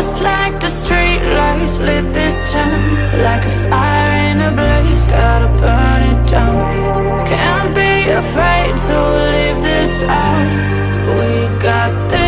Just like the street lights lit this town, like a fire in a blaze, gotta burn it down. Can't be afraid to leave this out. We got this.